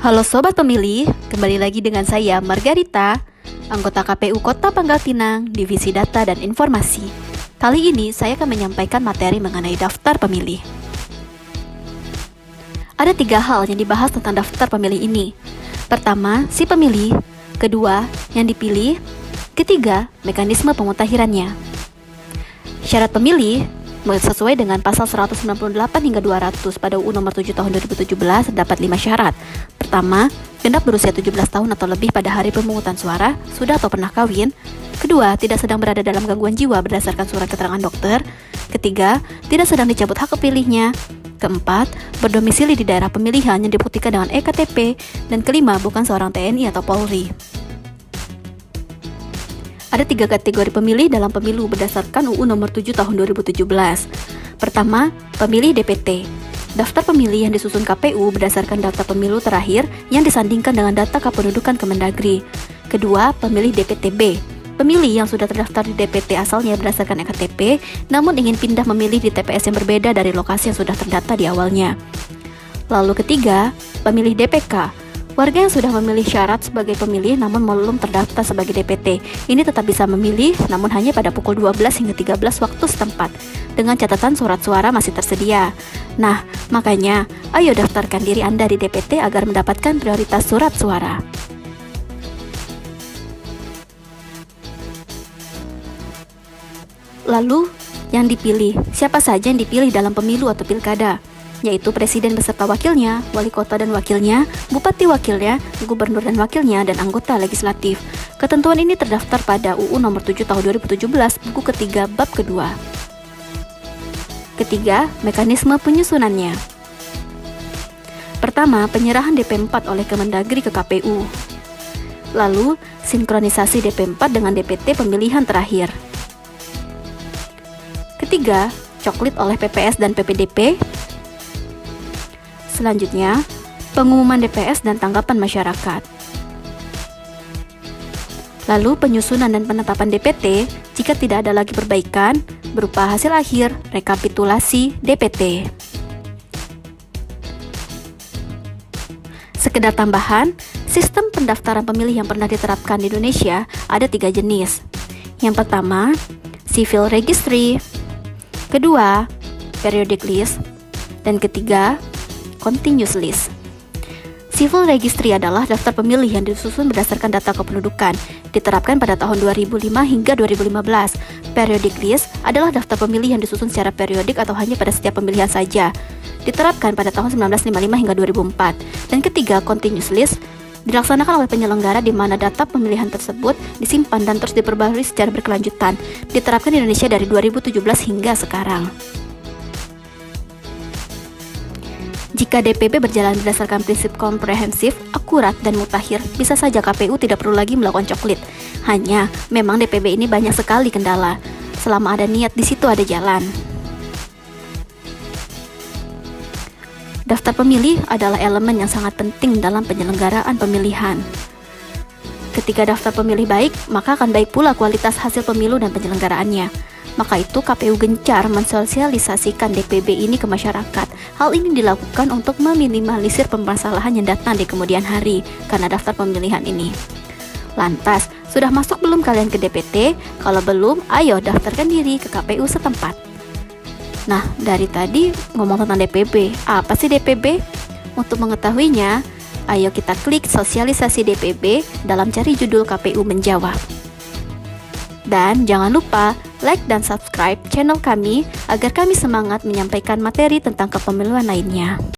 Halo Sobat Pemilih, kembali lagi dengan saya Margarita, anggota KPU Kota Pangkal Pinang, Divisi Data dan Informasi. Kali ini saya akan menyampaikan materi mengenai daftar pemilih. Ada 3 hal yang dibahas tentang daftar pemilih ini. Pertama, si pemilih. Kedua, yang dipilih. Ketiga, mekanisme pemutahirannya. Syarat pemilih sesuai dengan pasal 198 hingga 200 pada UU Nomor 7 Tahun 2017 terdapat 5 syarat. Pertama, genap berusia 17 tahun atau lebih pada hari pemungutan suara, sudah atau pernah kawin. Kedua, tidak sedang berada dalam gangguan jiwa berdasarkan surat keterangan dokter. Ketiga, tidak sedang dicabut hak kepilihnya. Keempat, berdomisili di daerah pemilihan yang dibuktikan dengan EKTP. Dan kelima, bukan seorang TNI atau Polri. Ada 3 kategori pemilih dalam pemilu berdasarkan UU Nomor 7 Tahun 2017. Pertama, pemilih DPT. Daftar pemilih yang disusun KPU berdasarkan data pemilu terakhir yang disandingkan dengan data kependudukan Kemendagri. Kedua, pemilih DPTB. Pemilih yang sudah terdaftar di DPT asalnya berdasarkan EKTP, namun ingin pindah memilih di TPS yang berbeda dari lokasi yang sudah terdata di awalnya. Lalu ketiga, pemilih DPK. Warga yang sudah memilih syarat sebagai pemilih namun belum terdaftar sebagai DPT, ini tetap bisa memilih namun hanya pada pukul 12 hingga 13 waktu setempat, dengan catatan surat suara masih tersedia. Nah, makanya, ayo daftarkan diri Anda di DPT agar mendapatkan prioritas surat suara. Lalu, yang dipilih, siapa saja yang dipilih dalam pemilu atau pilkada? Yaitu presiden beserta wakilnya, wali kota dan wakilnya, bupati wakilnya, gubernur dan wakilnya, dan anggota legislatif. Ketentuan ini terdaftar pada UU Nomor 7 Tahun 2017, buku ketiga, bab kedua. Ketiga, mekanisme penyusunannya. Pertama, penyerahan DP4 oleh Kemendagri ke KPU. Lalu, sinkronisasi DP4 dengan DPT pemilihan terakhir. Ketiga, coklit oleh PPS dan PPDP. Selanjutnya, pengumuman DPS dan tanggapan masyarakat. Lalu penyusunan dan penetapan DPT jika tidak ada lagi perbaikan berupa hasil akhir rekapitulasi DPT. Sekedar tambahan, sistem pendaftaran pemilih yang pernah diterapkan di Indonesia ada 3 jenis. Yang pertama, civil registry. Kedua, periodic list. Dan ketiga, continuous list. Civil registry adalah daftar pemilih yang disusun berdasarkan data kependudukan, diterapkan pada tahun 2005 hingga 2015. Periodic list adalah daftar pemilih yang disusun secara periodik atau hanya pada setiap pemilihan saja, diterapkan pada tahun 1955 hingga 2004. Dan ketiga, continuous list dilaksanakan oleh penyelenggara di mana data pemilihan tersebut disimpan dan terus diperbarui secara berkelanjutan, diterapkan di Indonesia dari 2017 hingga sekarang. Jika DPP berjalan berdasarkan prinsip komprehensif, akurat, dan mutakhir, bisa saja KPU tidak perlu lagi melakukan coklit. Hanya, memang DPP ini banyak sekali kendala. Selama ada niat, di situ ada jalan. Daftar pemilih adalah elemen yang sangat penting dalam penyelenggaraan pemilihan. Ketika daftar pemilih baik, maka akan baik pula kualitas hasil pemilu dan penyelenggaraannya. Maka itu KPU gencar mensosialisasikan DPB ini ke masyarakat. Hal ini dilakukan untuk meminimalisir permasalahan yang datang di kemudian hari karena daftar pemilihan ini. Lantas, sudah masuk belum kalian ke DPT? Kalau belum, ayo daftarkan diri ke KPU setempat. Nah, dari tadi ngomong tentang DPB. Apa sih DPB? Untuk mengetahuinya, ayo kita klik sosialisasi DPB dalam cari judul KPU menjawab. Dan jangan lupa like dan subscribe channel kami agar kami semangat menyampaikan materi tentang kepemiluan lainnya.